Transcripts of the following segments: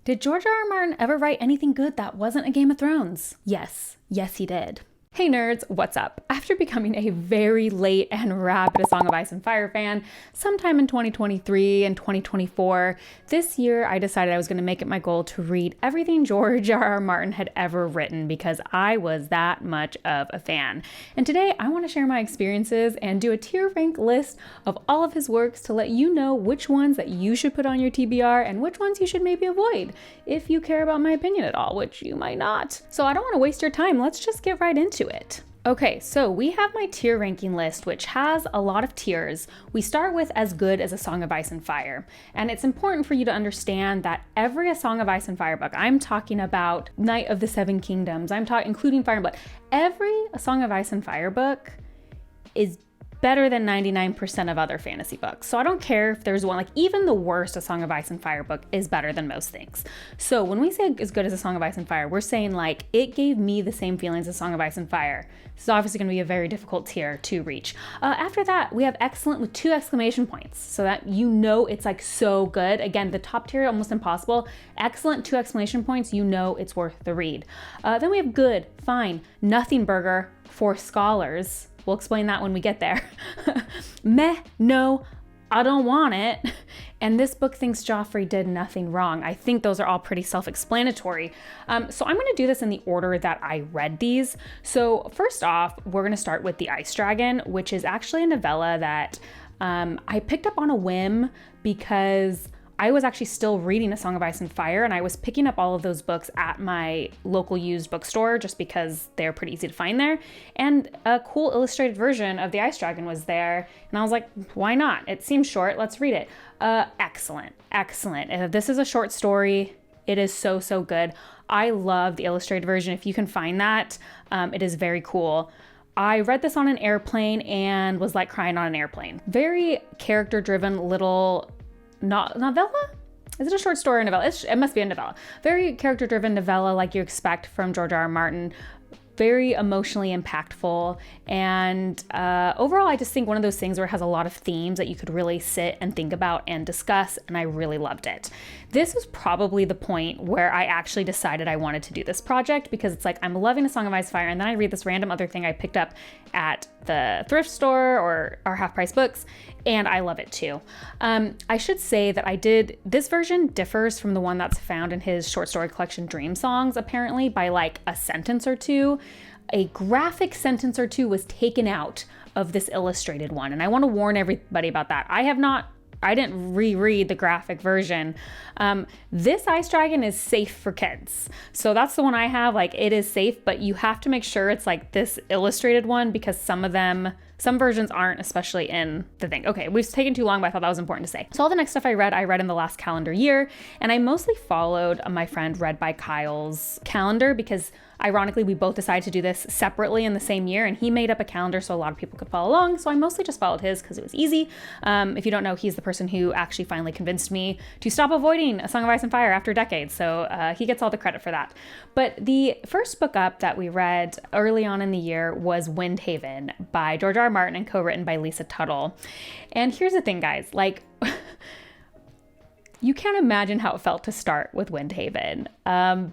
Did George R. R. Martin ever write anything good that wasn't a Game of Thrones? Yes. Yes, he did. Hey nerds, what's up? After becoming a very late and rabid A Song of Ice and Fire fan sometime in 2023 and 2024, this year I decided I was going to make it my goal to read everything George R. R. Martin had ever written because I was that much of a fan. And today I want to share my experiences and do a tier rank list of all of his works to let you know which ones that you should put on your TBR and which ones you should maybe avoid if you care about my opinion at all, which you might not. So I don't want to waste your time. Let's just get right into it. Okay, so we have my tier ranking list, which has a lot of tiers. We start with as good as A Song of Ice and Fire. And it's important for you to understand that every A Song of Ice and Fire book, I'm talking about Knight of the Seven Kingdoms, I'm talking including Fire and Blood, every A Song of Ice and Fire book is better than 99% of other fantasy books. So I don't care if there's one, like even the worst A Song of Ice and Fire book is better than most things. So when we say as good as A Song of Ice and Fire, we're saying like it gave me the same feelings as A Song of Ice and Fire. This is obviously going to be a very difficult tier to reach. After that, we have excellent with 2 exclamation points so that you know it's like so good. Again, the top tier, almost impossible. Excellent, 2 exclamation points, you know it's worth the read. Then we have good, fine, nothing burger for scholars. We'll explain that when we get there. Meh, no, I don't want it. And this book thinks Joffrey did nothing wrong. I think those are all pretty self-explanatory. So I'm gonna do this in the order that I read these. So first off, we're gonna start with The Ice Dragon, which is actually a novella that I picked up on a whim because I was actually still reading A Song of Ice and Fire, and I was picking up all of those books at my local used bookstore just because they're pretty easy to find there. And a cool illustrated version of The Ice Dragon was there, and I was like, why not? It seems short, let's read it. Excellent. This is a short story. It is so good. I love the illustrated version. If you can find that, it is very cool. I read this on an airplane and was like crying on an airplane. Very character-driven little novella? Is it a short story or novella? It must be a novella. Very character-driven novella like you expect from George R. R. Martin. Very emotionally impactful. And overall, I just think one of those things where it has a lot of themes that you could really sit and think about and discuss, and I really loved it. This was probably the point where I actually decided I wanted to do this project because it's like, I'm loving A Song of Ice and Fire, and then I read this random other thing I picked up at the thrift store or our half-price books, and I love it too. I should say that this version differs from the one that's found in his short story collection Dream Songs, apparently, by like a sentence or two. A graphic sentence or two was taken out of this illustrated one, and I want to warn everybody about that. I didn't reread the graphic version. This Ice Dragon is safe for kids. So that's the one I have, like it is safe, but you have to make sure it's like this illustrated one because some versions aren't, especially in the thing. Okay, we've taken too long, but I thought that was important to say. So all the next stuff I read in the last calendar year, and I mostly followed my friend Read by Kyle's calendar because ironically, we both decided to do this separately in the same year, and he made up a calendar so a lot of people could follow along. So I mostly just followed his because it was easy. If you don't know, he's the person who actually finally convinced me to stop avoiding A Song of Ice and Fire after decades. So he gets all the credit for that. But the first book up that we read early on in the year was Windhaven by George R. R. Martin and co-written by Lisa Tuttle. And here's the thing, guys, like you can't imagine how it felt to start with Windhaven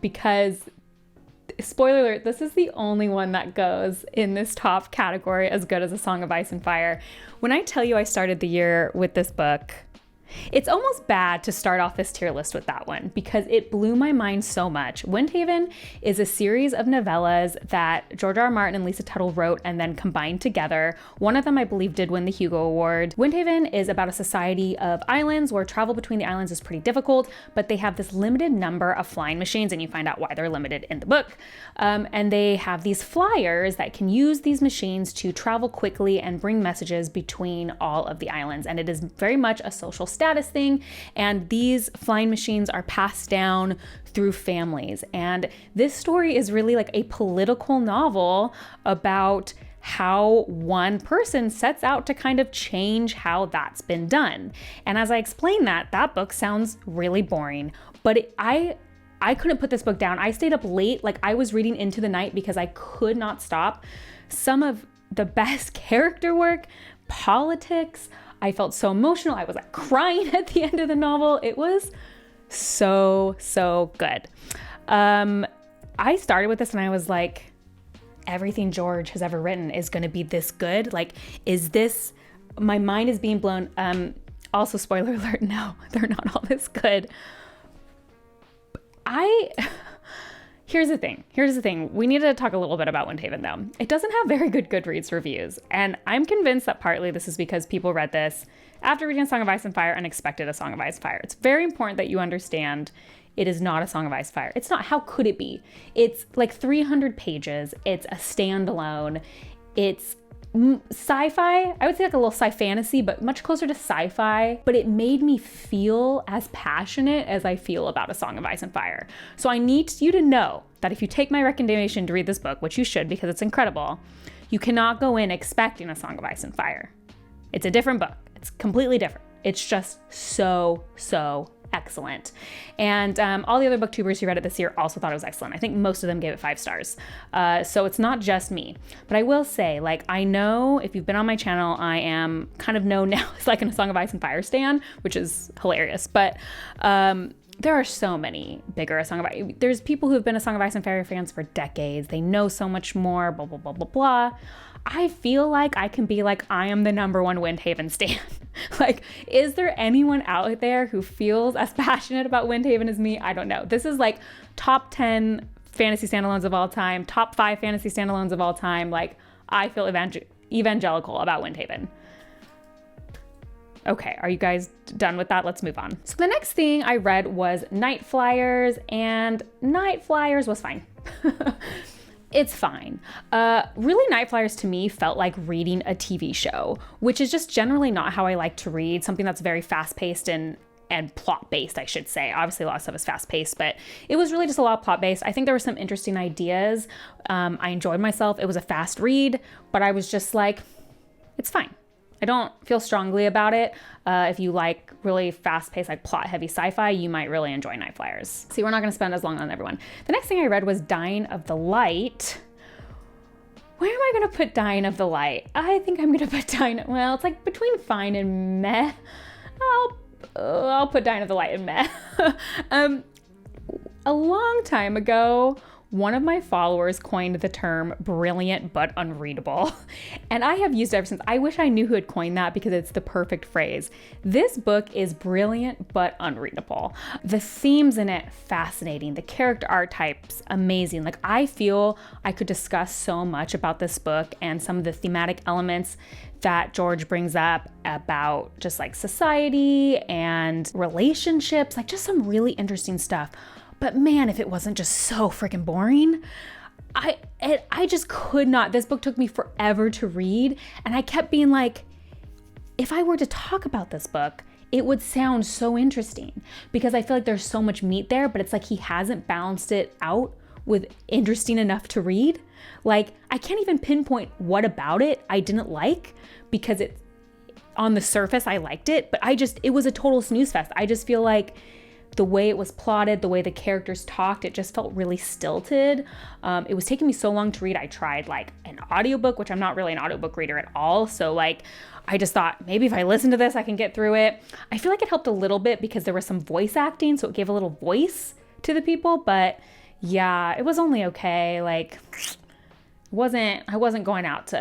because spoiler alert, this is the only one that goes in this top category as good as A Song of Ice and Fire. When I tell you I started the year with this book, it's almost bad to start off this tier list with that one because it blew my mind so much. Windhaven is a series of novellas that George R. R. Martin and Lisa Tuttle wrote and then combined together. One of them, I believe, did win the Hugo Award. Windhaven is about a society of islands where travel between the islands is pretty difficult, but they have this limited number of flying machines, and you find out why they're limited in the book. And they have these flyers that can use these machines to travel quickly and bring messages between all of the islands. And it is very much a social status thing, and these flying machines are passed down through families. And this story is really like a political novel about how one person sets out to kind of change how that's been done. And as I explain that book sounds really boring, but I couldn't put this book down. I stayed up late, like I was reading into the night because I could not stop. Some of the best character work, politics, I felt so emotional. I was like crying at the end of the novel. It was So good. I started with this and I was like, everything George has ever written is going to be this good. Like, is this, my mind is being blown. Also, spoiler alert, no, they're not all this good. Here's the thing. We need to talk a little bit about Windhaven though. It doesn't have very good Goodreads reviews. And I'm convinced that partly this is because people read this after reading A Song of Ice and Fire and expected A Song of Ice and Fire. It's very important that you understand it is not A Song of Ice and Fire. It's not. How could it be? It's like 300 pages. It's a standalone. It's sci-fi. I would say like a little sci-fantasy, but much closer to sci-fi. But it made me feel as passionate as I feel about A Song of Ice and Fire. So I need you to know that if you take my recommendation to read this book, which you should because it's incredible, you cannot go in expecting A Song of Ice and Fire. It's a different book. It's completely different. It's just so excellent. And all the other booktubers who read it this year also thought it was excellent. I think most of them gave it 5 stars. So it's not just me. But I will say, like, I know if you've been on my channel, I am kind of known now as like a Song of Ice and Fire stan, which is hilarious. But there are so many bigger A Song of Ice. There's people who have been A Song of Ice and Fire fans for decades. They know so much more, blah, blah, blah, blah, blah. I feel like I can be like, I am the number one Windhaven stan. Like, is there anyone out there who feels as passionate about Windhaven as me? I don't know. This is like top 10 fantasy standalones of all time, top 5 fantasy standalones of all time. Like, I feel evangelical about Windhaven. Okay, are you guys done with that? Let's move on. So the next thing I read was Night Flyers, and Night Flyers was fine. It's fine. Really, Night Flyers to me felt like reading a TV show, which is just generally not how I like to read, something that's very fast-paced and plot-based, I should say. Obviously, a lot of stuff is fast-paced, but it was really just a lot of plot-based. I think there were some interesting ideas. I enjoyed myself. It was a fast read, but I was just like, it's fine. I don't feel strongly about it. If you like really fast-paced, like plot-heavy sci-fi, you might really enjoy Night Flyers. See, we're not going to spend as long on everyone. The next thing I read was Dying of the Light. Where am I going to put Dying of the Light? I think I'm going to put well, it's like between fine and meh. I'll put Dying of the Light and meh. A long time ago, one of my followers coined the term brilliant but unreadable, and I have used it ever since. I wish I knew who had coined that because it's the perfect phrase. This book is brilliant but unreadable. The themes in it, fascinating. The character archetypes, amazing. Like, I feel I could discuss so much about this book and some of the thematic elements that George brings up about just like society and relationships, like just some really interesting stuff. But man, if it wasn't just so freaking boring, I just could not. This book took me forever to read, and I kept being like, if I were to talk about this book, it would sound so interesting because I feel like there's so much meat there, but it's like he hasn't balanced it out with interesting enough to read. Like, I can't even pinpoint what about it I didn't like because it, on the surface, I liked it, but it was a total snooze fest. I just feel like the way it was plotted, the way the characters talked, it just felt really stilted. It was taking me so long to read. I tried like an audiobook, which I'm not really an audiobook reader at all. So like, I just thought maybe if I listen to this, I can get through it. I feel like it helped a little bit because there was some voice acting, so it gave a little voice to the people. But yeah, it was only okay. Like, I wasn't going out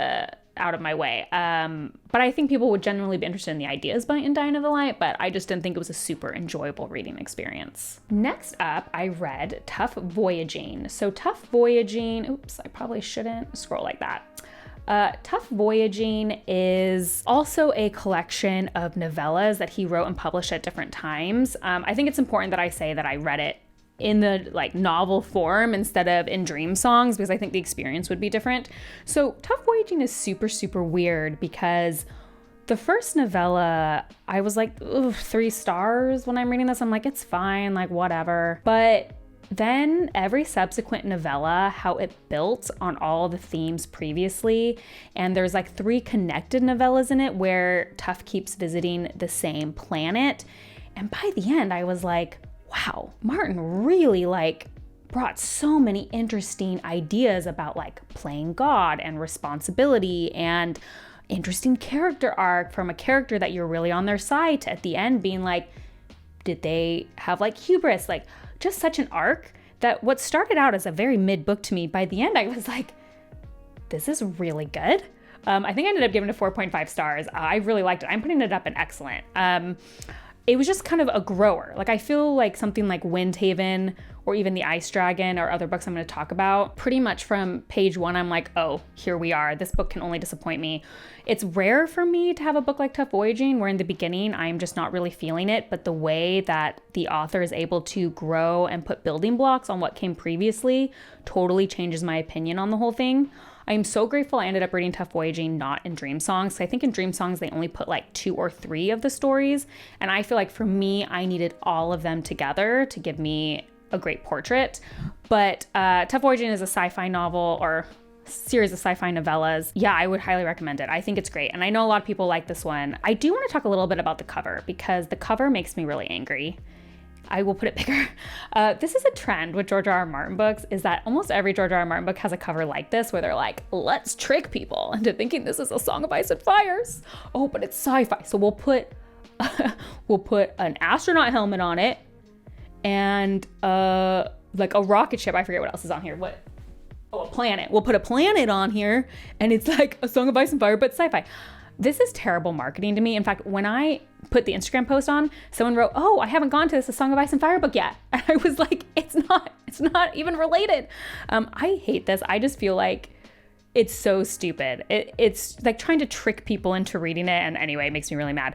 of my way. But I think people would generally be interested in the ideas in Dying of the Light, but I just didn't think it was a super enjoyable reading experience. Next up, I read Tough Voyaging. So Tough Voyaging, oops, I probably shouldn't scroll like that. Tough Voyaging is also a collection of novellas that he wrote and published at different times. I think it's important that I say that I read it in the like novel form instead of in dream songs because I think the experience would be different. So Tough Voyaging is super, super weird because the first novella, I was like, 3 stars when I'm reading this. I'm like, it's fine, like whatever. But then every subsequent novella, how it built on all the themes previously, and there's like 3 connected novellas in it where Tough keeps visiting the same planet. And by the end, I was like, wow, Martin really like brought so many interesting ideas about like playing God and responsibility and interesting character arc from a character that you're really on their side to at the end being like, Did they have like hubris? Like just such an arc that what started out as a very mid book to me, by the end I was like, this is really good. I think I ended up giving it 4.5 stars. I really liked it. I'm putting it up in excellent. It was just kind of a grower. Like I feel like something like Windhaven or even The Ice Dragon or other books I'm going to talk about, pretty much from page 1, I'm like, oh, here we are. This book can only disappoint me. It's rare for me to have a book like Tough Voyaging where in the beginning I'm just not really feeling it, but the way that the author is able to grow and put building blocks on what came previously totally changes my opinion on the whole thing. I am so grateful I ended up reading Tough Voyaging not in Dream Songs. I think in Dream Songs they only put like 2 or 3 of the stories, and I feel like for me I needed all of them together to give me a great portrait. But Tough Voyaging is a sci-fi novel or series of sci-fi novellas. Yeah, I would highly recommend it. I think it's great, and I know a lot of people like this one. I do want to talk a little bit about the cover because the cover makes me really angry. I will put it bigger. This is a trend with George R.R. Martin books, is that almost every George R.R. Martin book has a cover like this where they're like, let's trick people into thinking this is a Song of Ice and Fires. Oh, but it's sci-fi. So we'll put an astronaut helmet on it and like a rocket ship. I forget what else is on here. A planet. We'll put a planet on here and it's like a Song of Ice and Fire, but sci-fi. This is terrible marketing to me. In fact, when I put the Instagram post on, someone wrote, oh, I haven't gone to this A Song of Ice and Fire book yet. And I was like, it's not even related. I hate this. I just feel like it's so stupid. It's like trying to trick people into reading it. And anyway, it makes me really mad.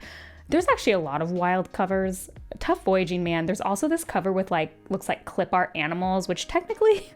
There's actually a lot of wild covers. Tough Voyaging, man. There's also this cover with like, looks like clip art animals, which technically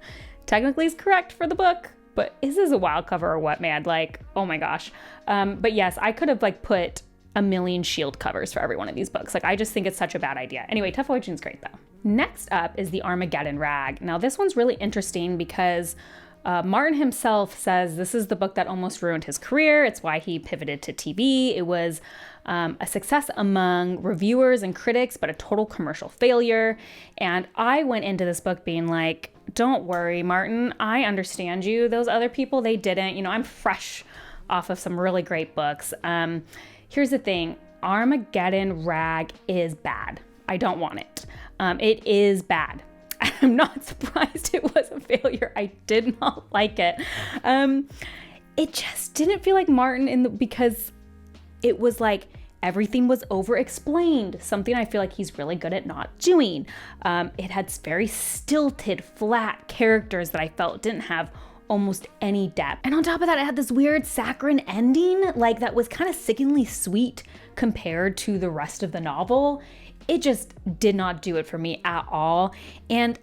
is correct for the book. But is this a wild cover or what, man? Like, oh my gosh. But yes, I could have like put a million shield covers for every one of these books. Like, I just think it's such a bad idea. Anyway, Tough Voyaging is great though. Next up is the Armageddon Rag. Now this one's really interesting because Martin himself says this is the book that almost ruined his career. It's why he pivoted to TV. It was a success among reviewers and critics, but a total commercial failure. And I went into this book being like, don't worry, Martin, I understand you. Those other people, they didn't. You know, I'm fresh off of some really great books. Here's the thing. Armageddon Rag is bad. I don't want it. It is bad. I'm not surprised it was a failure. I did not like it. It just didn't feel like Martin because it was like everything was over-explained, something I feel like he's really good at not doing. It had very stilted, flat characters that I felt didn't have almost any depth. And on top of that, it had this weird saccharine ending, like that was kind of sickeningly sweet compared to the rest of the novel. It just did not do it for me at all. And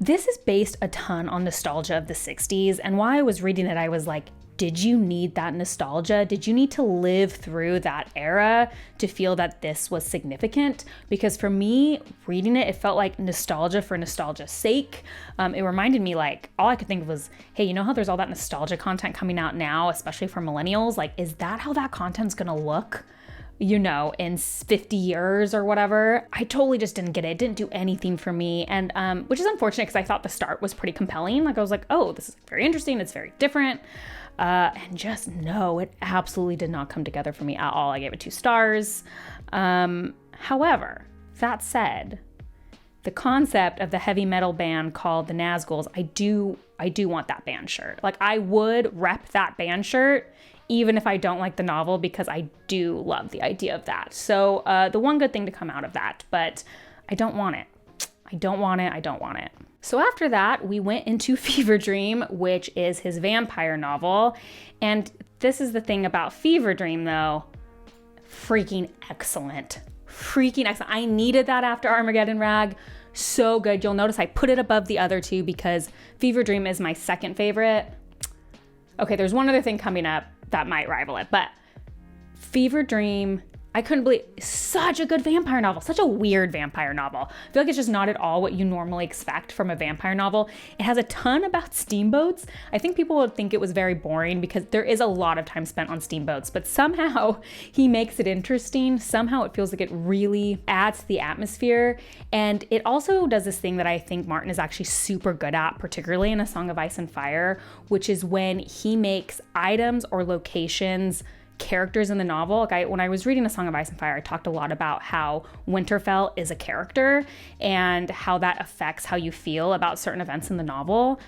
this is based a ton on nostalgia of the 60s. And while I was reading it, I was like, did you need that nostalgia? Did you need to live through that era to feel that this was significant? Because for me, reading it, it felt like nostalgia for nostalgia's sake. It reminded me like, all I could think of was, hey, you know how there's all that nostalgia content coming out now, especially for millennials? Like, is that how that content's gonna look, you know, in 50 years or whatever? I totally just didn't get it. It didn't do anything for me. And which is unfortunate because I thought the start was pretty compelling. Like I was like, oh, this is very interesting. It's very different. And just no, it absolutely did not come together for me at all. I gave it 2 stars. However, that said, the concept of the heavy metal band called the Nazguls, I do want that band shirt. Like I would rep that band shirt even if I don't like the novel because I do love the idea of that. So the one good thing to come out of that, but I don't want it. I don't want it. So after that, we went into Fever Dream, which is his vampire novel. And this is the thing about Fever Dream though, freaking excellent. I needed that after Armageddon Rag. So good. You'll notice I put it above the other 2 because Fever Dream is my second favorite. Okay, there's one other thing coming up that might rival it, but Fever Dream, I couldn't believe, such a good vampire novel, such a weird vampire novel. I feel like it's just not at all what you normally expect from a vampire novel. It has a ton about steamboats. I think people would think it was very boring because there is a lot of time spent on steamboats, but somehow he makes it interesting. Somehow it feels like it really adds to the atmosphere. And it also does this thing that I think Martin is actually super good at, particularly in A Song of Ice and Fire, which is when he makes items or locations characters in the novel. Like when I was reading A Song of Ice and Fire, I talked a lot about how Winterfell is a character and how that affects how you feel about certain events in the novel.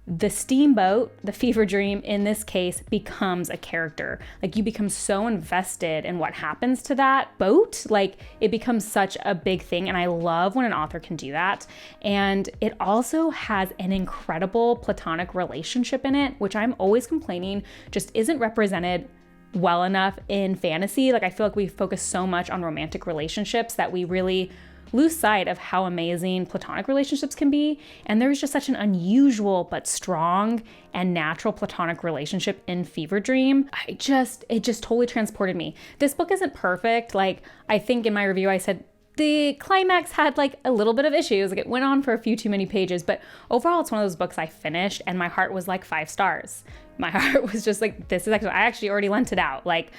The steamboat, the fever dream in this case, becomes a character. Like you become so invested in what happens to that boat, like it becomes such a big thing. And I love when an author can do that. And it also has an incredible platonic relationship in it, which I'm always complaining just isn't represented well enough in fantasy. Like I feel like we focus so much on romantic relationships that we really lose sight of how amazing platonic relationships can be. And there's just such an unusual but strong and natural platonic relationship in Fever Dream. It just totally transported me. This book isn't perfect. Like I think in my review I said the climax had like a little bit of issues. Like it went on for a few too many pages, but overall it's one of those books I finished and my heart was like 5 stars. My heart was just like, this is actually, I actually already lent it out. Like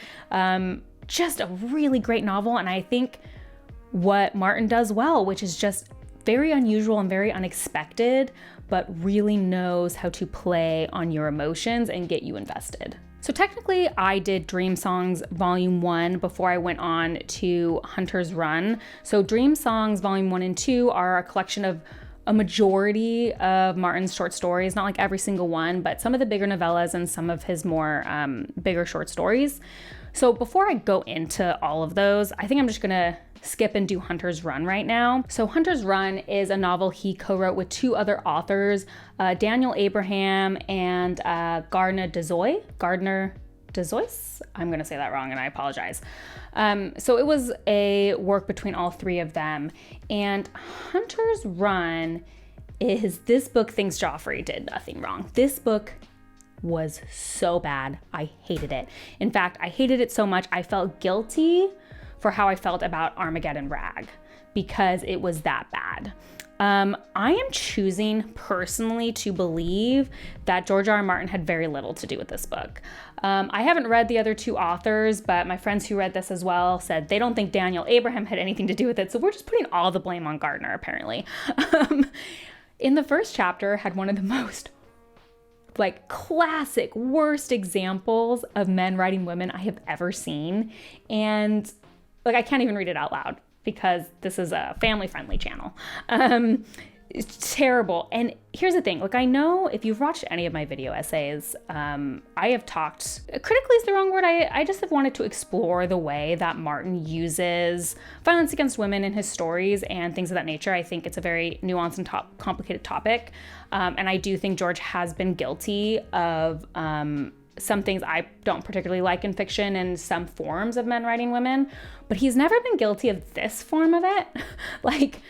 just a really great novel. And I think what Martin does well, which is just very unusual and very unexpected, but really knows how to play on your emotions and get you invested. So technically I did Dream Songs Volume 1 before I went on to Hunter's Run. So Dream Songs Volume 1 and 2 are a collection of a majority of Martin's short stories, not like every single one, but some of the bigger novellas and some of his more bigger short stories. So before I go into all of those, I think I'm just gonna skip and do Hunter's Run right now. So Hunter's Run is a novel he co-wrote with 2 other authors, Daniel Abraham and Gardner Dozois. I'm gonna say that wrong and I apologize. So it was a work between all 3 of them. And Hunter's Run is, this book thinks Joffrey did nothing wrong. This book was so bad. I hated it. In fact, I hated it so much I felt guilty for how I felt about Armageddon Rag because it was that bad. I am choosing personally to believe that George R.R. Martin had very little to do with this book. I haven't read the other 2 authors, but my friends who read this as well said they don't think Daniel Abraham had anything to do with it. So we're just putting all the blame on Gardner, apparently. In the first chapter had one of the most like classic worst examples of men writing women I have ever seen. And like, I can't even read it out loud because this is a family-friendly channel. It's terrible. And here's the thing, like I know if you've watched any of my video essays, I have talked, critically is the wrong word, I just have wanted to explore the way that Martin uses violence against women in his stories and things of that nature. I think it's a very nuanced and complicated topic. And I do think George has been guilty of some things I don't particularly like in fiction and some forms of men writing women, but he's never been guilty of this form of it. Like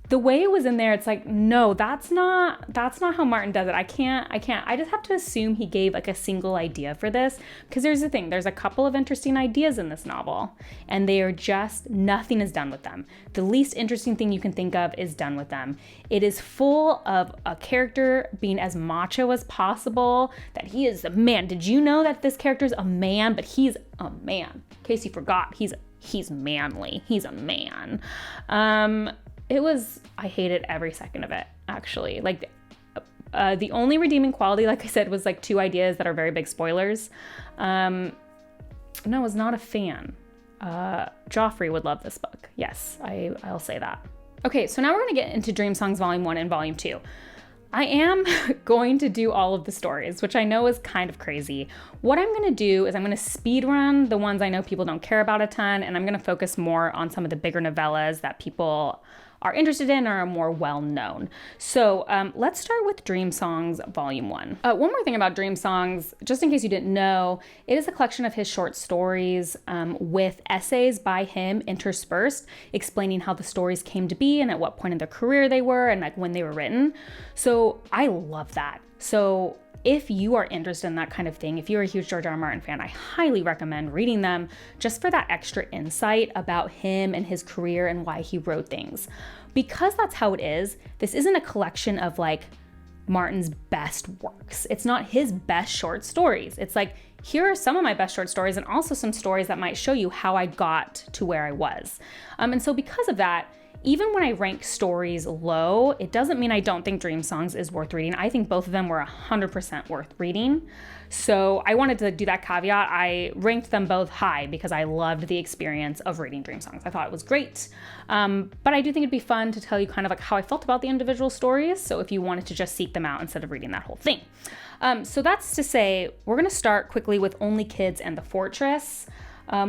the way it was in there, it's like, no, that's not how Martin does it. I just have to assume he gave like a single idea for this, because here's the thing, there's a couple of interesting ideas in this novel and they are just, nothing is done with them. The least interesting thing you can think of is done with them. It is full of a character being as macho as possible, that he is a man. Did you know that this character is a man? But he's a man. In case you forgot, he's manly. He's a man. I hated every second of it, actually. Like, the only redeeming quality, like I said, was like 2 ideas that are very big spoilers. No, I was not a fan. Joffrey would love this book. Yes, I'll say that. Okay, so now we're gonna get into Dream Songs Volume 1 and Volume 2. I am going to do all of the stories, which I know is kind of crazy. What I'm gonna do is I'm gonna speed run the ones I know people don't care about a ton, and I'm gonna focus more on some of the bigger novellas that people are interested in or are more well known. So let's start with Dream Songs Volume 1. One more thing about Dream Songs, just in case you didn't know, it is a collection of his short stories with essays by him interspersed, explaining how the stories came to be and at what point in their career they were and like when they were written. So I love that. So if you are interested in that kind of thing, if you're a huge George R.R. Martin fan, I highly recommend reading them just for that extra insight about him and his career and why he wrote things. Because that's how it is, this isn't a collection of like Martin's best works. It's not his best short stories. It's like, here are some of my best short stories and also some stories that might show you how I got to where I was. And so because of that, even when I rank stories low, it doesn't mean I don't think Dream Songs is worth reading. I think both of them were 100% worth reading. So I wanted to do that caveat. I ranked them both high because I loved the experience of reading Dream Songs. I thought it was great. But I do think it'd be fun to tell you kind of like how I felt about the individual stories. So if you wanted to just seek them out instead of reading that whole thing. So that's to say, we're going to start quickly with Only Kids and The Fortress,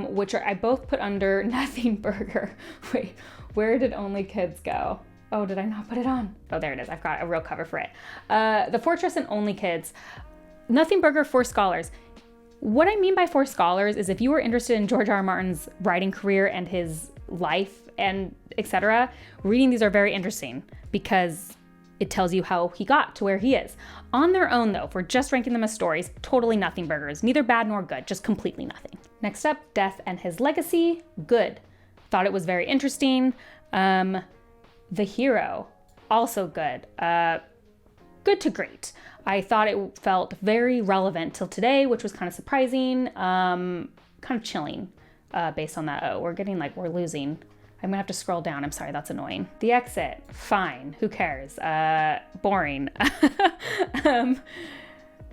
which I both put under Nothing Burger. Wait, where did Only Kids go? Oh, did I not put it on? Oh, there it is. I've got a real cover for it. The Fortress and Only Kids. Nothing Burger for scholars. What I mean by for scholars is if you were interested in George R. R. Martin's writing career and his life and etc., reading these are very interesting because it tells you how he got to where he is. On their own, though, if we're just ranking them as stories, totally nothing burgers. Neither bad nor good, just completely nothing. Next up, Death and His Legacy. Good. Thought it was very interesting. The Hero. Also good. Good to great. I thought it felt very relevant till today, which was kind of surprising. Kind of chilling based on that. Oh, we're losing. I'm gonna have to scroll down. I'm sorry, that's annoying. The Exit, fine. Who cares? Boring.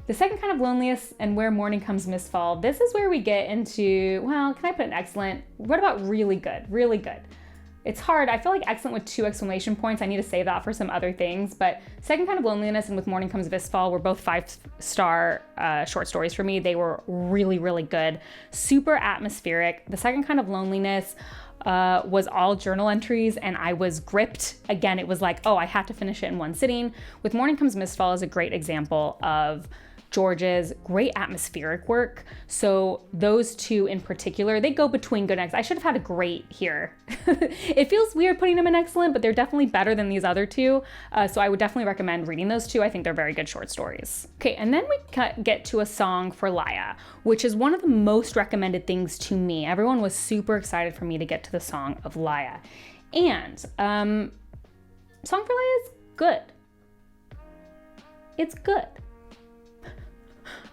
The Second Kind of Loneliness and Where Morning Comes Mistfall. This is where we get into, well, can I put an excellent? What about really good? Really good. It's hard. I feel like excellent with 2 exclamation points. I need to save that for some other things. But Second Kind of Loneliness and With Morning Comes Mistfall were both 5-star short stories for me. They were really, really good. Super atmospheric. The Second Kind of Loneliness was all journal entries and I was gripped. Again, it was like, oh, I had to finish it in one sitting. With Morning Comes Mistfall is a great example of George's great atmospheric work. So those two in particular, they go between good and excellent. I should have had a great here. It feels weird putting them in excellent, but they're definitely better than these other two. So I would definitely recommend reading those two. I think they're very good short stories. Okay, and then we get to A Song for Laia, which is one of the most recommended things to me. Everyone was super excited for me to get to the Song of Laia. And Song for Laia is good. It's good.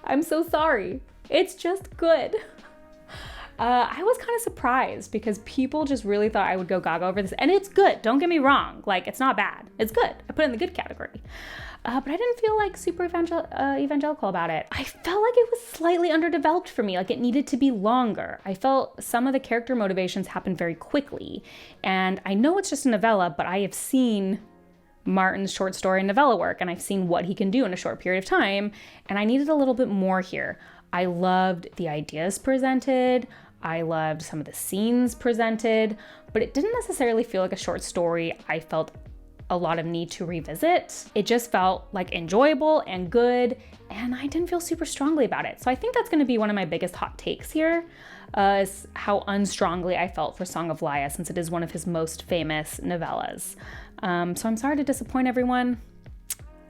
I'm so sorry. It's just good. I was kind of surprised because people just really thought I would go gaga over this. And it's good. Don't get me wrong. Like, it's not bad. It's good. I put it in the good category. But I didn't feel like super evangelical about it. I felt like it was slightly underdeveloped for me. Like, it needed to be longer. I felt some of the character motivations happened very quickly. And I know it's just a novella, but I have seen Martin's short story and novella work, and I've seen what he can do in a short period of time, and I needed a little bit more here. I loved the ideas presented, I loved some of the scenes presented, but it didn't necessarily feel like a short story I felt a lot of need to revisit. It just felt like enjoyable and good, and I didn't feel super strongly about it. So I think that's going to be one of my biggest hot takes here, is how unstrongly I felt for Song of Laia, since it is one of his most famous novellas. So I'm sorry to disappoint everyone.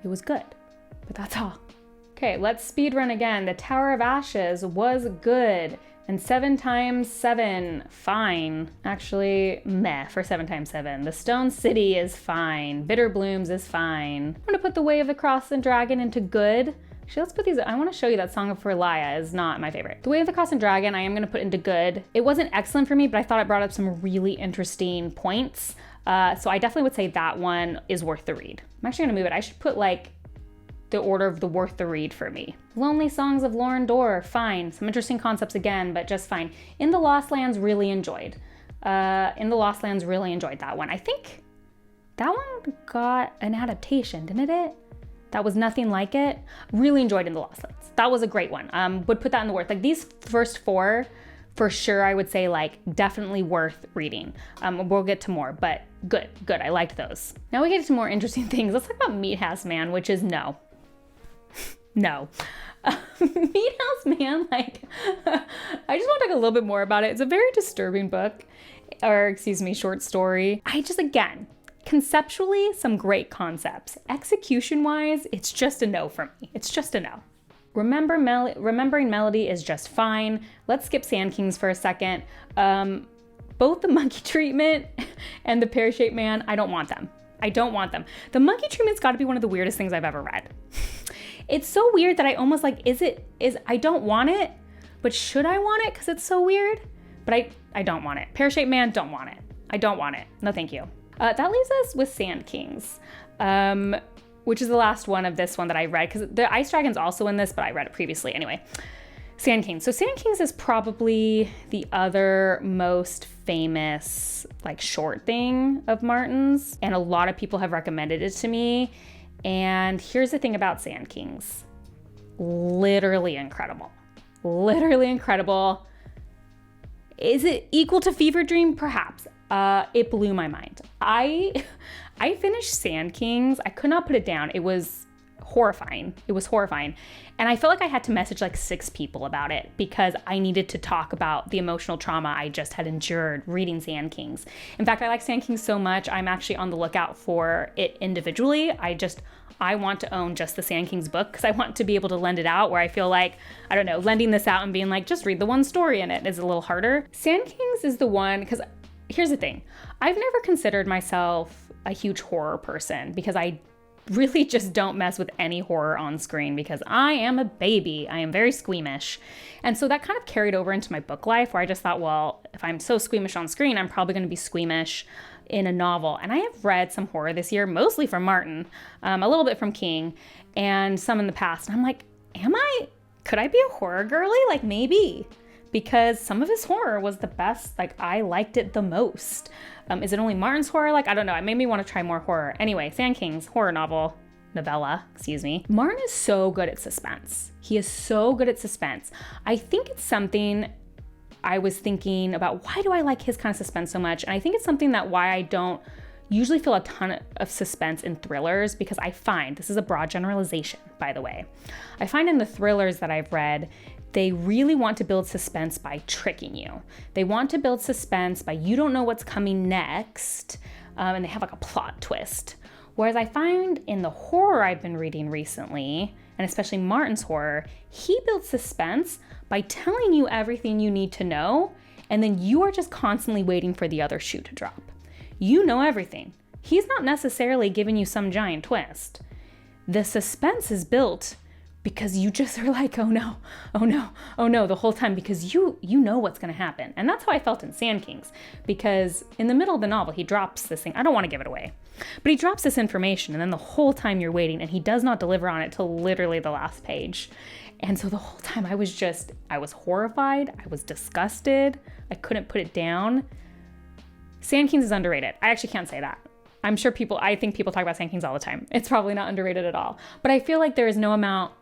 It was good, but that's all. Okay, let's speed run again. The Tower of Ashes was good. And 7 times 7, fine. Actually, meh for 7 times 7. The Stone City is fine. Bitter Blooms is fine. I'm gonna put The Way of the Cross and Dragon into good. Actually, let's put these, I wanna show you that Song for Laia is not my favorite. The Way of the Cross and Dragon, I am gonna put into good. It wasn't excellent for me, but I thought it brought up some really interesting points. So I definitely would say that one is worth the read. I'm actually gonna move it. I should put like the order of the worth the read for me. Lonely Songs of Lauren Dorr, fine. Some interesting concepts again, but just fine. In the Lost Lands, really enjoyed. That one. I think that one got an adaptation, didn't it? That was nothing like it. Really enjoyed In the Lost Lands. That was a great one. Would put that in the worth. Like these first 4, for sure, I would say like definitely worth reading. We'll get to more, but good. I liked those. Now we get to more interesting things. Let's talk about Meat House Man, which is no. No. Meat House Man, like, I just want to talk a little bit more about it. It's a very disturbing book, short story. Again, conceptually, some great concepts. Execution-wise, it's just a no for me. It's just a no. Remembering Melody is just fine. Let's skip Sand Kings for a second. Both the monkey treatment and the pear-shaped man, I don't want them. The monkey treatment's got to be one of the weirdest things I've ever read. It's so weird that I almost like, I don't want it, but should I want it? Because it's so weird. But I don't want it. Pear-shaped man, don't want it. I don't want it. No, thank you. That leaves us with Sand Kings, which is the last one of this one that I read, because the Ice Dragon's also in this, but I read it previously. Anyway, Sand Kings. So Sand Kings is probably the other most famous like short thing of Martin's, and a lot of people have recommended it to me. And here's the thing about Sand Kings. Literally incredible. Literally incredible. Is it equal to Fever Dream? Perhaps. It blew my mind. I finished Sand Kings. I could not put it down. It was horrifying. It was horrifying. And I felt like I had to message like 6 people about it because I needed to talk about the emotional trauma I just had endured reading Sand Kings. In fact, I like Sand Kings so much, I'm actually on the lookout for it individually. I want to own just the Sand Kings book because I want to be able to lend it out, where I feel like, I don't know, lending this out and being like, just read the one story in it is a little harder. Sand Kings is the one, because here's the thing. I've never considered myself a huge horror person because I really just don't mess with any horror on screen because I am a baby. I am very squeamish. And so that kind of carried over into my book life, where I just thought, well, if I'm so squeamish on screen, I'm probably going to be squeamish in a novel. And I have read some horror this year, mostly from Martin, a little bit from King, and some in the past. And I'm like, could I be a horror girly? Like maybe, because some of his horror was the best. Like I liked it the most. Is it only Martin's horror? Like, I don't know. It made me want to try more horror. Anyway, Sand Kings, novella, excuse me. Martin is so good at suspense. He is so good at suspense. I think it's something I was thinking about, why do I like his kind of suspense so much? And I think it's something that why I don't usually feel a ton of suspense in thrillers, because I find, this is a broad generalization, by the way, I find in the thrillers that I've read, they really want to build suspense by tricking you. They want to build suspense by you don't know what's coming next, and they have like a plot twist. Whereas I find in the horror I've been reading recently, and especially Martin's horror, he builds suspense by telling you everything you need to know, and then you are just constantly waiting for the other shoe to drop. You know everything. He's not necessarily giving you some giant twist. The suspense is built because you just are like, oh no, oh no, oh no, the whole time, because you know what's gonna happen. And that's how I felt in Sand Kings, because in the middle of the novel, he drops this thing. I don't wanna give it away, but he drops this information, and then the whole time you're waiting, and he does not deliver on it till literally the last page. And so the whole time I was horrified, I was disgusted, I couldn't put it down. Sand Kings is underrated. I actually can't say that. I think people talk about Sand Kings all the time. It's probably not underrated at all. But I feel like there is no amount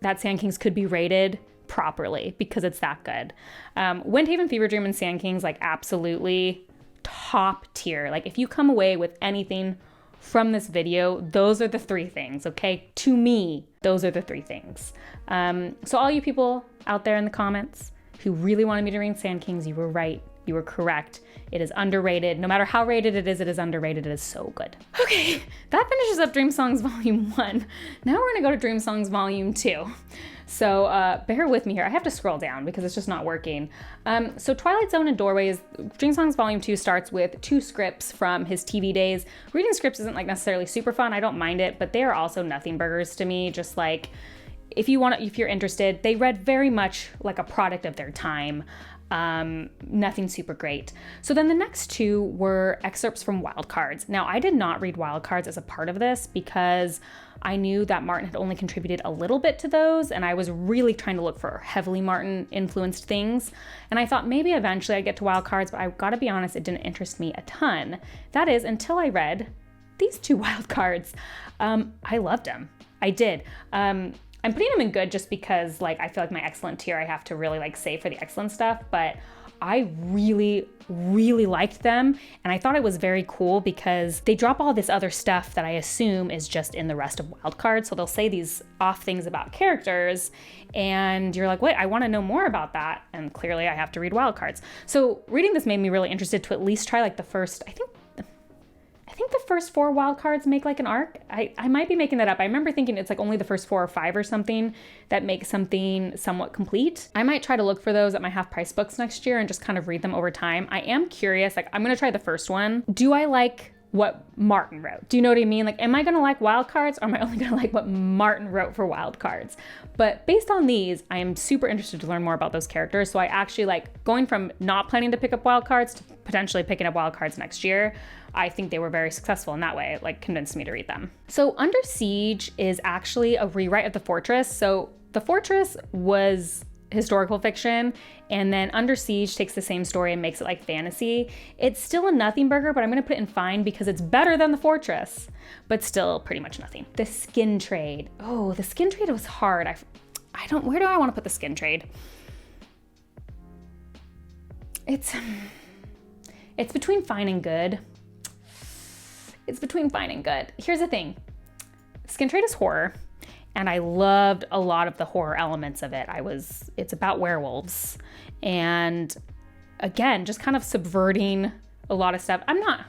that Sand Kings could be rated properly because it's that good. Windhaven, Fever Dream, and Sand Kings, like absolutely top tier. Like if you come away with anything from this video, those are the 3 things, okay? To me, those are the 3 things. So all you people out there in the comments who really wanted me to read Sand Kings, you were right. You were correct. It is underrated. No matter how rated it is underrated. It is so good. Okay, that finishes up Dream Songs Volume 1. Now we're gonna go to Dream Songs Volume 2. So bear with me here. I have to scroll down because it's just not working. So Twilight Zone and Doorways, Dream Songs Volume 2 starts with 2 scripts from his TV days. Reading scripts isn't like necessarily super fun. I don't mind it, but they are also nothing burgers to me. Just like, if you're interested, they read very much like a product of their time. Nothing super great. So then the next 2 were excerpts from Wildcards. Now, I did not read Wildcards as a part of this because I knew that Martin had only contributed a little bit to those, and I was really trying to look for heavily Martin influenced things. And I thought maybe eventually I'd get to Wildcards, but I gotta be honest, it didn't interest me a ton. That is until I read these 2 Wildcards. I loved them. I did. I'm putting them in good just because like I feel like my excellent tier I have to really like save for the excellent stuff, but I really, really liked them. And I thought it was very cool because they drop all this other stuff that I assume is just in the rest of Wildcards. So they'll say these off things about characters and you're like, wait, I want to know more about that. And clearly I have to read Wildcards. So reading this made me really interested to at least try like the first, I think the first 4 Wildcards make like an arc. I might be making that up. I remember thinking it's like only the first 4 or 5 or something that make something somewhat complete. I might try to look for those at my half price books next year and just kind of read them over time. I am curious, like I'm gonna try the first one. Do I like what Martin wrote. Do you know what I mean? Like, am I gonna like wild cards, or am I only gonna like what Martin wrote for wild cards? But based on these, I am super interested to learn more about those characters. So I actually like going from not planning to pick up wild cards to potentially picking up wild cards next year. I think they were very successful in that way. It like convinced me to read them. So Under Siege is actually a rewrite of The Fortress. So The Fortress was historical fiction, and then Under Siege takes the same story and makes it like fantasy. It's still a nothing burger, but I'm gonna put it in fine because it's better than The Fortress, but still pretty much nothing. The Skin Trade. Oh, the Skin Trade was hard. Where do I want to put the Skin Trade? It's between fine and good. It's between fine and good. Here's the thing. Skin Trade is horror, and I loved a lot of the horror elements of it. It's about werewolves, and again, just kind of subverting a lot of stuff. It's not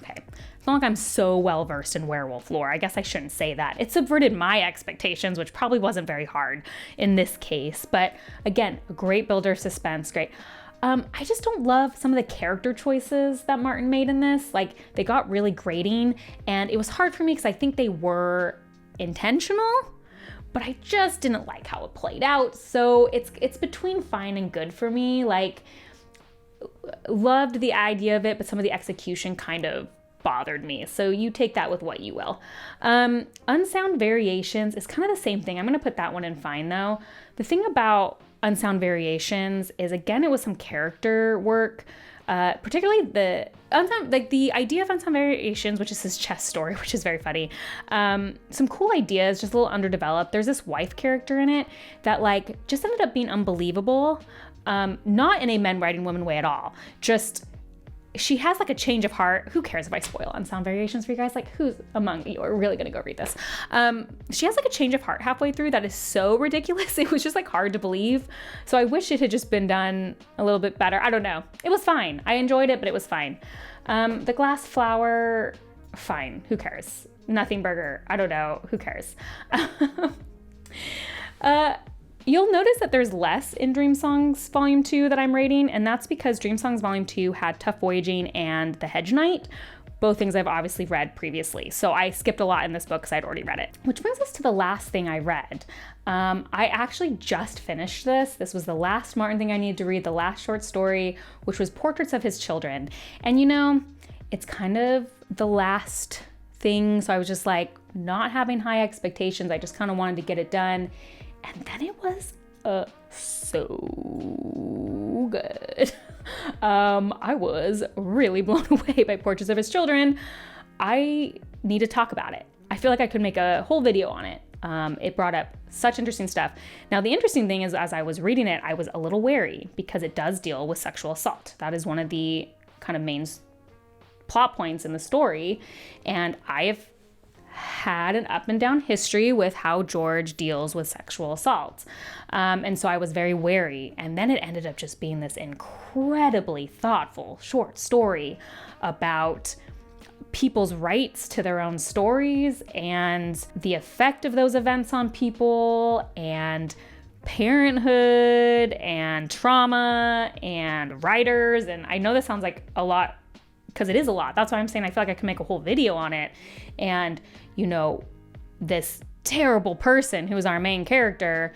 like I'm so well versed in werewolf lore. I guess I shouldn't say that. It subverted my expectations, which probably wasn't very hard in this case. But again, a great builder of suspense, great. I just don't love some of the character choices that Martin made in this. Like, they got really grating, and it was hard for me because I think they were intentional, but I just didn't like how it played out. So it's between fine and good for me. Like, loved the idea of it, but some of the execution kind of bothered me. So you take that with what you will. Unsound Variations is kind of the same thing. I'm going to put that one in fine though. The thing about Unsound Variations is, again, it was some character work. Particularly the idea of Unsound Variations, which is his chess story, which is very funny. Some cool ideas, just a little underdeveloped. There's this wife character in it that like just ended up being unbelievable. Not in a men writing women way at all. Just she has like a change of heart. Who cares if I spoil Unsound Variations for you guys? Like, who's among you are really gonna go read this? She has like a change of heart halfway through that is so ridiculous. It was just like hard to believe. So I wish it had just been done a little bit better. I don't know. It was fine. I enjoyed it, but it was fine. The Glass Flower, fine. Who cares? Nothing Burger. I don't know. Who cares? You'll notice that there's less in Dream Songs Volume 2 that I'm rating, and that's because Dream Songs Volume 2 had Tough Voyaging and The Hedge Knight, both things I've obviously read previously. So I skipped a lot in this book because I'd already read it. Which brings us to the last thing I read. I actually just finished this. This was the last Martin thing I needed to read, the last short story, which was Portraits of His Children. And you know, it's kind of the last thing, so I was just like not having high expectations. I just kind of wanted to get it done. And then it was so good. I was really blown away by Portraits of His Children. I need to talk about it. I feel like I could make a whole video on it. It brought up such interesting stuff. Now, the interesting thing is, as I was reading it, I was a little wary because it does deal with sexual assault. That is one of the kind of main plot points in the story. And I've had an up and down history with how George deals with sexual assault. And so I was very wary. And then it ended up just being this incredibly thoughtful short story about people's rights to their own stories and the effect of those events on people and parenthood and trauma and writers. And I know this sounds like a lot, because it is a lot. That's why I'm saying I feel like I can make a whole video on it. And, you know, this terrible person who is our main character,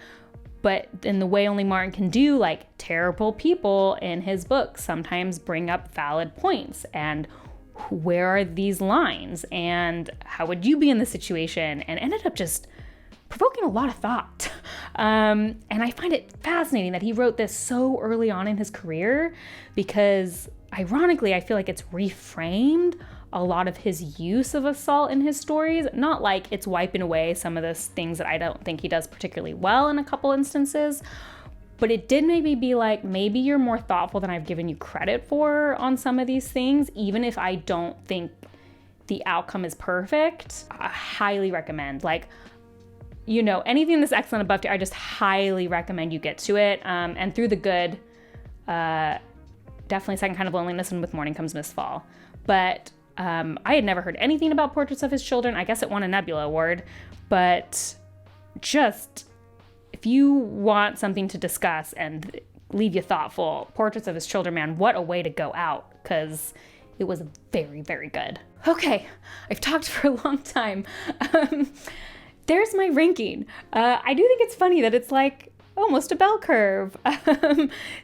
but in the way only Martin can do, like, terrible people in his books sometimes bring up valid points. And where are these lines? And how would you be in this situation? And ended up just provoking a lot of thought. And I find it fascinating that he wrote this so early on in his career, because ironically, I feel like it's reframed a lot of his use of assault in his stories. Not like it's wiping away some of the things that I don't think he does particularly well in a couple instances, but it did maybe be like, maybe you're more thoughtful than I've given you credit for on some of these things, even if I don't think the outcome is perfect. I highly recommend, like, you know, anything that's excellent above tier, I just highly recommend you get to it. And Through the Good, definitely Second Kind of Loneliness, and With Morning Comes Mistfall. But I had never heard anything about Portraits of His Children. I guess it won a Nebula Award, but just, if you want something to discuss and leave you thoughtful, Portraits of His Children, man, what a way to go out, because It was very, very good. Okay, I've talked for a long time. There's my ranking. I do think it's funny that it's like almost a bell curve.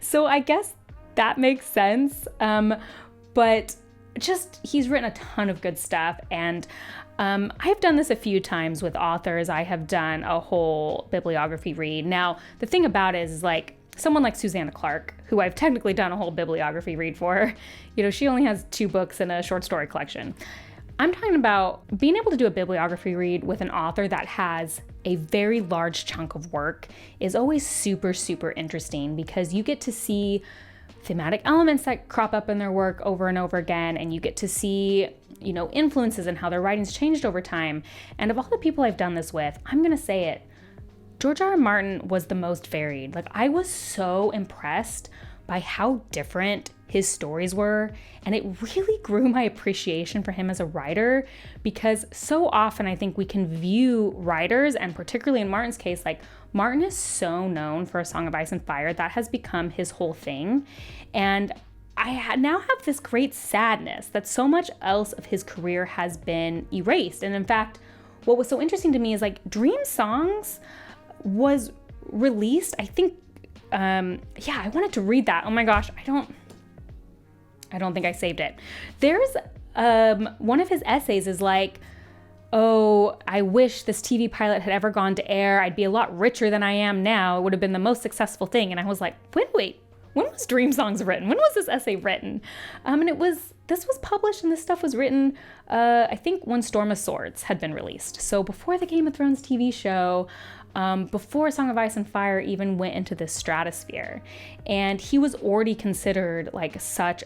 So I guess that makes sense. But just, he's written a ton of good stuff. And I've done this a few times with authors. I have done a whole bibliography read. Now, the thing about it is like, someone like Susanna Clark, who I've technically done a whole bibliography read for, she only has 2 books and a short story collection. I'm talking about being able to do a bibliography read with an author that has a very large chunk of work is always super, super interesting, because you get to see thematic elements that crop up in their work over and over again, and you get to see, influences and how their writing's changed over time. And of all the people I've done this with, I'm gonna say it, George R.R. Martin was the most varied. Like, I was so impressed by how different his stories were, and it really grew my appreciation for him as a writer, because so often I think we can view writers, and particularly in Martin's case, like, Martin is so known for A Song of Ice and Fire. That has become his whole thing. And I now have this great sadness that so much else of his career has been erased. And in fact, what was so interesting to me is like Dream Songs was released, I think, I wanted to read that. Oh my gosh, I don't think I saved it. There's one of his essays is like, oh, I wish this TV pilot had ever gone to air. I'd be a lot richer than I am now. It would have been the most successful thing. And I was like, wait, when was Dream Songs written? When was this essay written? And this was published and this stuff was written, I think when Storm of Swords had been released. So before the Game of Thrones TV show, before Song of Ice and Fire even went into this stratosphere. And he was already considered like such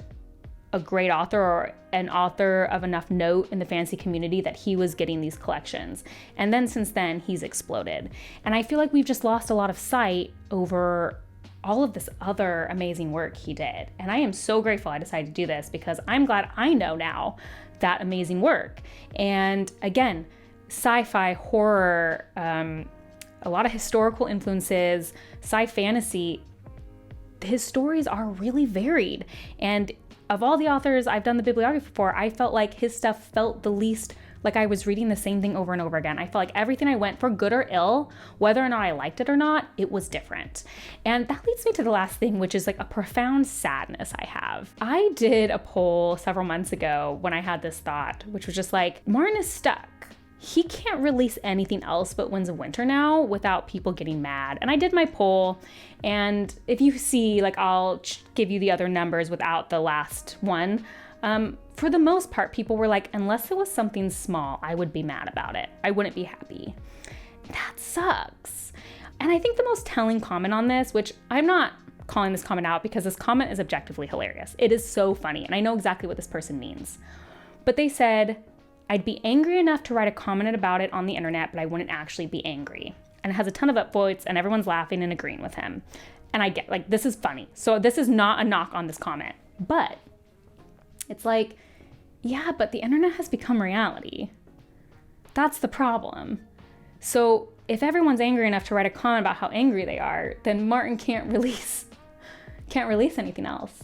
a great author, or an author of enough note in the fantasy community that he was getting these collections. And then since then, he's exploded. And I feel like we've just lost a lot of sight over all of this other amazing work he did. And I am so grateful I decided to do this, because I'm glad I know now that amazing work. And again, sci-fi, horror, a lot of historical influences, sci-fantasy, his stories are really varied. And of all the authors I've done the bibliography for, I felt like his stuff felt the least like I was reading the same thing over and over again. I felt like everything I went for, good or ill, whether or not I liked it or not, it was different. And that leads me to the last thing, which is like a profound sadness I have. I did a poll several months ago when I had this thought, which was just like, Martin is stuck. He can't release anything else but Winds of Winter now without people getting mad. And I did my poll, and if you see, like, I'll give you the other numbers without the last one. For the most part, people were like, unless it was something small, I would be mad about it. I wouldn't be happy. That sucks. And I think the most telling comment on this, which I'm not calling this comment out because this comment is objectively hilarious. It is so funny, and I know exactly what this person means. But they said, I'd be angry enough to write a comment about it on the internet, but I wouldn't actually be angry. And it has a ton of upvotes, and everyone's laughing and agreeing with him. And I get, like, this is funny. So this is not a knock on this comment. But it's like, yeah, but the internet has become reality. That's the problem. So if everyone's angry enough to write a comment about how angry they are, then Martin can't release anything else.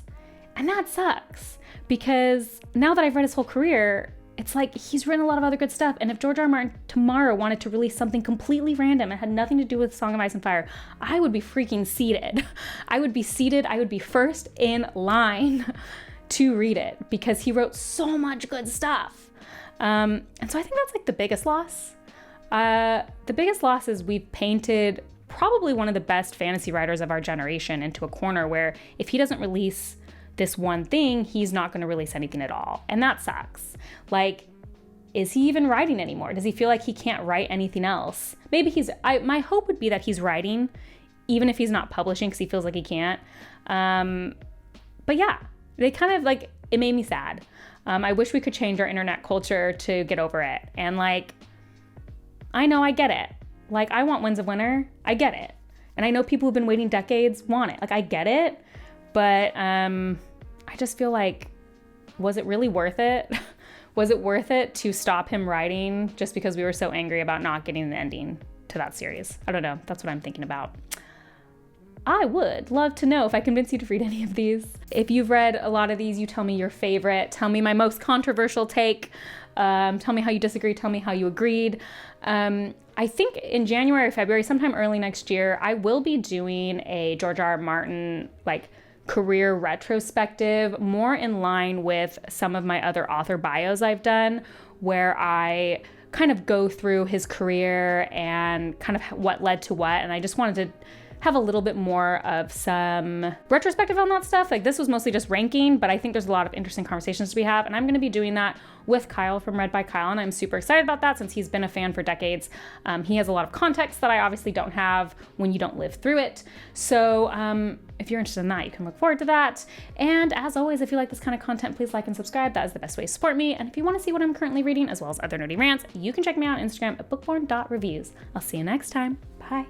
And that sucks, because now that I've read his whole career, it's like he's written a lot of other good stuff. And if George R. R. Martin tomorrow wanted to release something completely random and had nothing to do with Song of Ice and Fire, I would be freaking seated. I would be first in line to read it, because he wrote so much good stuff. And so I think that's like the biggest loss. The biggest loss is we've painted probably one of the best fantasy writers of our generation into a corner where if he doesn't release this one thing, he's not going to release anything at all. And that sucks. Like, is he even writing anymore? Does he feel like he can't write anything else? Maybe my hope would be that he's writing, even if he's not publishing, because he feels like he can't. But yeah, they kind of like, it made me sad. I wish we could change our internet culture to get over it. And like, I know I get it. Like, I want Winds of Winter. I get it. And I know people who've been waiting decades want it. Like, I get it. But I just feel like, was it really worth it? Was it worth it to stop him writing just because we were so angry about not getting the ending to that series? I don't know. That's what I'm thinking about. I would love to know if I convince you to read any of these. If you've read a lot of these, you tell me your favorite. Tell me my most controversial take. Tell me how you disagree. Tell me how you agreed. I think in January or February, sometime early next year, I will be doing a George R. R. Martin career retrospective, more in line with some of my other author bios I've done, where I kind of go through his career and kind of what led to what. And I just wanted to have a little bit more of some retrospective on that stuff. Like, this was mostly just ranking, but I think there's a lot of interesting conversations to be had, and I'm gonna be doing that with Kyle from Read by Kyle, and I'm super excited about that since he's been a fan for decades. He has a lot of context that I obviously don't have when you don't live through it. So if you're interested in that, you can look forward to that. And as always, if you like this kind of content, please like and subscribe. That is the best way to support me. And if you wanna see what I'm currently reading, as well as other nerdy rants, you can check me out on Instagram at bookborn.reviews. I'll see you next time. Bye.